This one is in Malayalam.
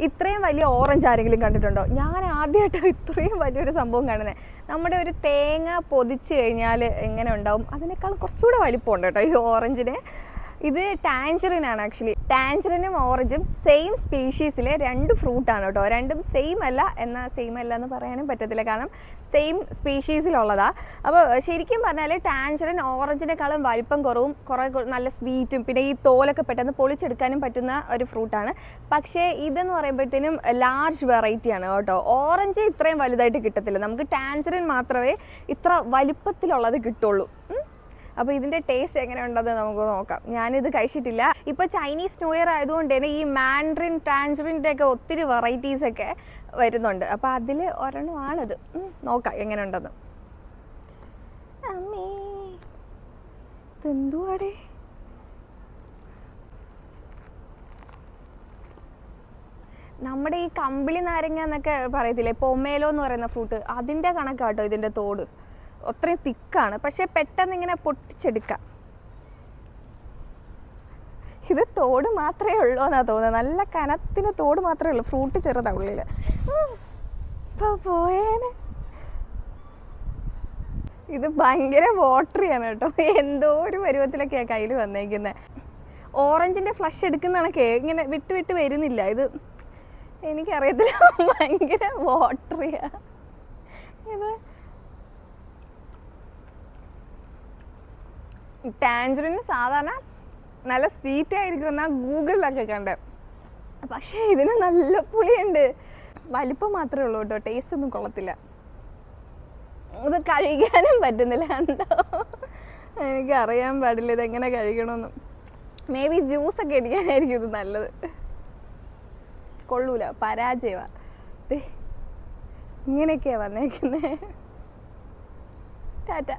ഇത്രയും വലിയ ഓറഞ്ച് ആരെങ്കിലും കണ്ടിട്ടുണ്ടോ? ഞാൻ ആദ്യമായിട്ടാണ് ഇത്രയും വലിയൊരു സംഭവം കാണുന്നത്. നമ്മുടെ ഒരു തേങ്ങ പൊതിച്ച് കഴിഞ്ഞാൽ എങ്ങനെ ഉണ്ടാവും അതിനേക്കാൾ കുറച്ചുകൂടെ വലിപ്പമുണ്ട് കേട്ടോ ഈ ഓറഞ്ചിന്. ഇത് ടാഞ്ചറിൻ ആണ് ആക്ച്വലി. ടാഞ്ചറിനും ഓറഞ്ചും സെയിം സ്പീഷീസിലെ രണ്ട് ഫ്രൂട്ടാണ് കേട്ടോ. രണ്ടും സെയിം അല്ല, എന്നാൽ സെയിം അല്ല എന്ന് പറയാനും പറ്റത്തില്ല, കാരണം സെയിം സ്പീഷീസിലുള്ളതാണ്. അപ്പോൾ ശരിക്കും പറഞ്ഞാൽ ടാഞ്ചറിൻ ഓറഞ്ചിനേക്കാളും വലിപ്പം കുറവും കുറേ നല്ല സ്വീറ്റും പിന്നെ ഈ തോലൊക്കെ പെട്ടെന്ന് പൊളിച്ചെടുക്കാനും പറ്റുന്ന ഒരു ഫ്രൂട്ടാണ്. പക്ഷേ ഇതെന്ന് പറയുമ്പോഴത്തേനും ലാർജ് വെറൈറ്റിയാണ് കേട്ടോ. ഓറഞ്ച് ഇത്രയും വലുതായിട്ട് കിട്ടത്തില്ല, നമുക്ക് ടാഞ്ചറിൻ മാത്രമേ ഇത്ര വലിപ്പത്തിലുള്ളത് കിട്ടുള്ളൂ. അപ്പോൾ ഇതിൻ്റെ ടേസ്റ്റ് എങ്ങനെ ഉണ്ടെന്ന് നമുക്ക് നോക്കാം. ഞാനിത് കഴിച്ചിട്ടില്ല. ഇപ്പോൾ ചൈനീസ് ന്യൂ ഇയർ ആയതുകൊണ്ട് തന്നെ ഈ മാൻഡറിൻ ടാഞ്ചറിൻ്റെ ഒക്കെ ഒത്തിരി വെറൈറ്റീസൊക്കെ വരുന്നുണ്ട്. അപ്പോൾ അതിൽ ഒരെണ്ണമാണിത്. നോക്കാം എങ്ങനെ ഉണ്ടെന്ന്. അമ്മേ ഇതെന്തുവാടേ? നമ്മുടെ ഈ കമ്പിളി നാരങ്ങ എന്നൊക്കെ പറയത്തില്ലേ, പൊമേലോ എന്ന് പറയുന്ന ഫ്രൂട്ട്, അതിൻ്റെ കണക്കാട്ടോ ഇതിൻ്റെ തോട്. അത്രയും തിക്കാണ്, പക്ഷെ പെട്ടെന്ന് ഇങ്ങനെ പൊട്ടിച്ചെടുക്കാം. ഇത് തോട് മാത്രമേ ഉള്ളൂ എന്നാ തോന്നുന്നത്. നല്ല കനത്തിന് തോട് മാത്രമേ ഉള്ളൂ, ഫ്രൂട്ട് ചെറുതാ ഉള്ളിൽ. പോയേനെ. ഇത് ഭയങ്കര വാട്ടറിയാണ് കേട്ടോ. എന്തോ ഒരു പരുവത്തിലൊക്കെയാണ് കയ്യിൽ വന്നേക്കുന്നത്. ഓറഞ്ചിൻ്റെ ഫ്ലഷ് എടുക്കുന്ന കണക്കേ ഇങ്ങനെ വിട്ട് വിട്ട് വരുന്നില്ല. ഇത് എനിക്കറിയത്തില്ല, ഭയങ്കര വാട്ടറിയാണ് ഇത്. ടാഞ്ചറിന് സാധാരണ നല്ല സ്വീറ്റ് ആയിരിക്കും എന്നാൽ ഗൂഗിളിലൊക്കെ കണ്ട്, പക്ഷേ ഇതിന് നല്ല പുളിയുണ്ട്. വലിപ്പം മാത്രമേ ഉള്ളൂ കേട്ടോ, ടേസ്റ്റ് ഒന്നും കൊള്ളത്തില്ല. ഇത് കഴിക്കാനും പറ്റുന്നില്ല, എന്തോ എനിക്കറിയാൻ പാടില്ല ഇതെങ്ങനെ കഴിക്കണമെന്ന്. മേ ബി ജ്യൂസൊക്കെ അടിക്കാനായിരിക്കും ഇത് നല്ലത്. കൊള്ളൂല, പരാജയമാണ്. ഇങ്ങനെയൊക്കെയാണ് വന്നേക്കുന്നത്. ടാറ്റ.